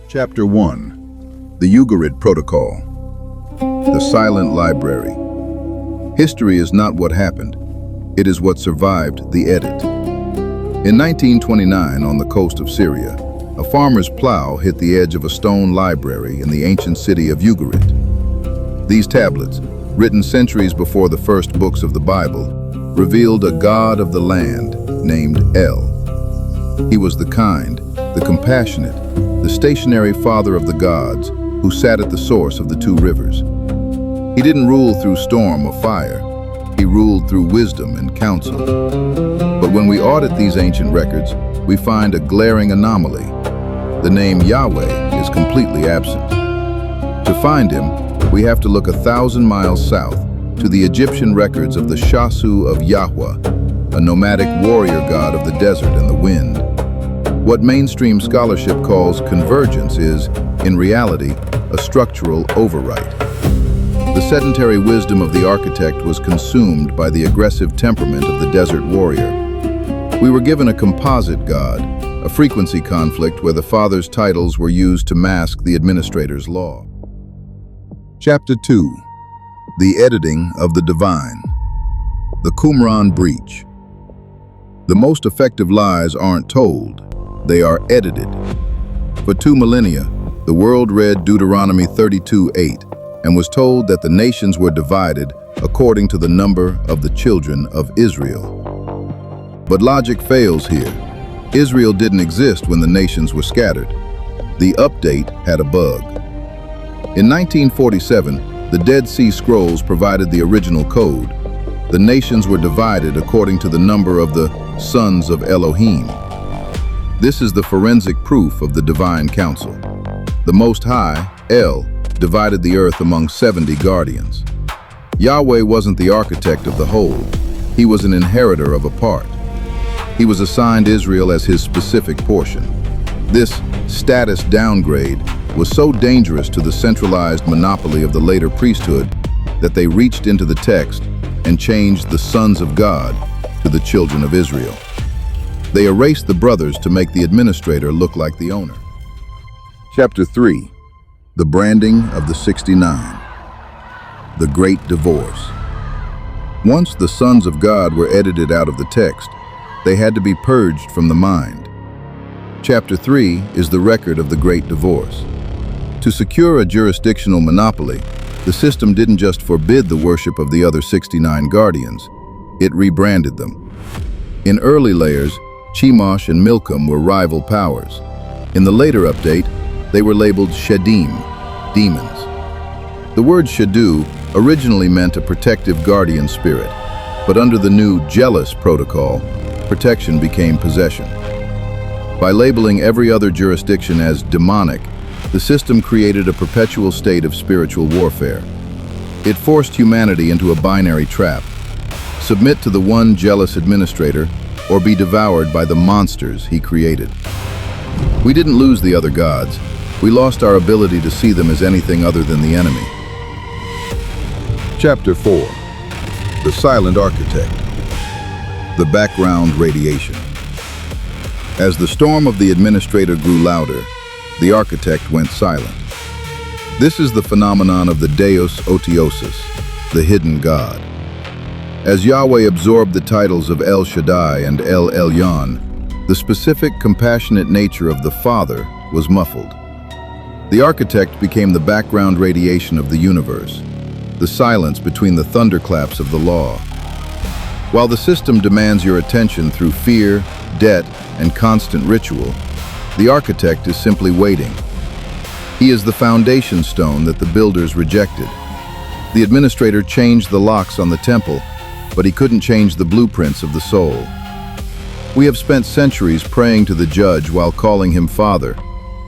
Chapter 1. The Ugarit Protocol. The Silent Library. History is not what happened. It is what survived the edit. In 1929, on the coast of Syria, a farmer's plow hit the edge of a stone library in the ancient city of Ugarit. These tablets, written centuries before the first books of the Bible, revealed a god of the land named El. He was the kind, the compassionate, the stationary father of the gods who sat at the source of the two rivers. He didn't rule through storm or fire. He ruled through wisdom and counsel. But when we audit these ancient records, we find a glaring anomaly. The name Yahweh is completely absent. To find him, we have to look 1,000 miles south to the Egyptian records of the Shasu of Yahweh, a nomadic warrior god of the desert and the wind. What mainstream scholarship calls convergence is, in reality, a structural overwrite. The sedentary wisdom of the architect was consumed by the aggressive temperament of the desert warrior. We were given a composite god, a frequency conflict where the father's titles were used to mask the administrator's law. Chapter 2. The Editing of the Divine. The Qumran Breach. The most effective lies aren't told, they are edited. For 2 millennia, the world read Deuteronomy 32:8 and was told that the nations were divided according to the number of the children of Israel. But logic fails here. Israel didn't exist when the nations were scattered. The update had a bug. In 1947, the Dead Sea Scrolls provided the original code. The nations were divided according to the number of the sons of Elohim. This is the forensic proof of the divine council. The Most High, El, divided the earth among 70 guardians. Yahweh wasn't the architect of the whole. He was an inheritor of a part. He was assigned Israel as his specific portion. This status downgrade was so dangerous to the centralized monopoly of the later priesthood that they reached into the text and changed the sons of God to the children of Israel. They erased the brothers to make the administrator look like the owner. Chapter 3. The Branding of the 69. The Great Divorce. Once the sons of God were edited out of the text, they had to be purged from the mind. Chapter 3 is the record of the Great Divorce. To secure a jurisdictional monopoly, the system didn't just forbid the worship of the other 69 guardians, it rebranded them. In early layers, Chemosh and Milcom were rival powers. In the later update, they were labeled Shedim, demons. The word Shadu originally meant a protective guardian spirit, but under the new jealous protocol, protection became possession. By labeling every other jurisdiction as demonic, the system created a perpetual state of spiritual warfare. It forced humanity into a binary trap: submit to the one jealous administrator or be devoured by the monsters he created. We didn't lose the other gods. We lost our ability to see them as anything other than the enemy. Chapter 4. The Silent Architect. The Background Radiation. As the storm of the administrator grew louder, the architect went silent. This is the phenomenon of the Deus Otiosus, the hidden God. As Yahweh absorbed the titles of El Shaddai and El Elyon, the specific compassionate nature of the Father was muffled. The architect became the background radiation of the universe, the silence between the thunderclaps of the law. While the system demands your attention through fear, debt, and constant ritual, the architect is simply waiting. He is the foundation stone that the builders rejected. The administrator changed the locks on the temple, but he couldn't change the blueprints of the soul. We have spent centuries praying to the judge while calling him Father,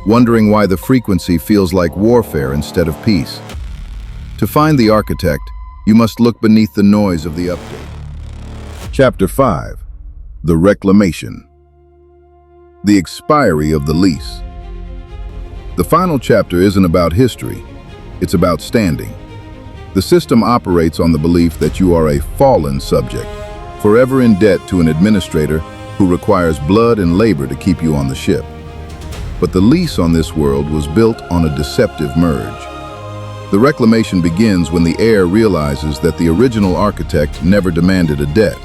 wondering why the frequency feels like warfare instead of peace. To find the architect, you must look beneath the noise of the update. Chapter 5. The Reclamation. The Expiry of the Lease. The final chapter isn't about history, it's about standing. The system operates on the belief that you are a fallen subject, forever in debt to an administrator who requires blood and labor to keep you on the ship. But the lease on this world was built on a deceptive merge. The reclamation begins when the heir realizes that the original architect never demanded a debt.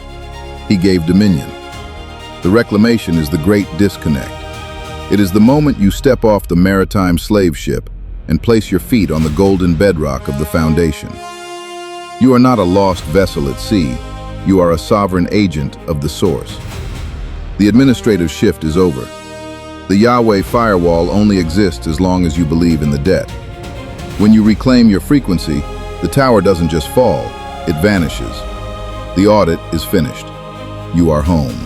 He gave dominion. The reclamation is the great disconnect. It is the moment you step off the maritime slave ship and place your feet on the golden bedrock of the foundation. You are not a lost vessel at sea. You are a sovereign agent of the source. The administrative shift is over. The Yahweh firewall only exists as long as you believe in the debt. When you reclaim your frequency, the tower doesn't just fall, it vanishes. The audit is finished. You are home.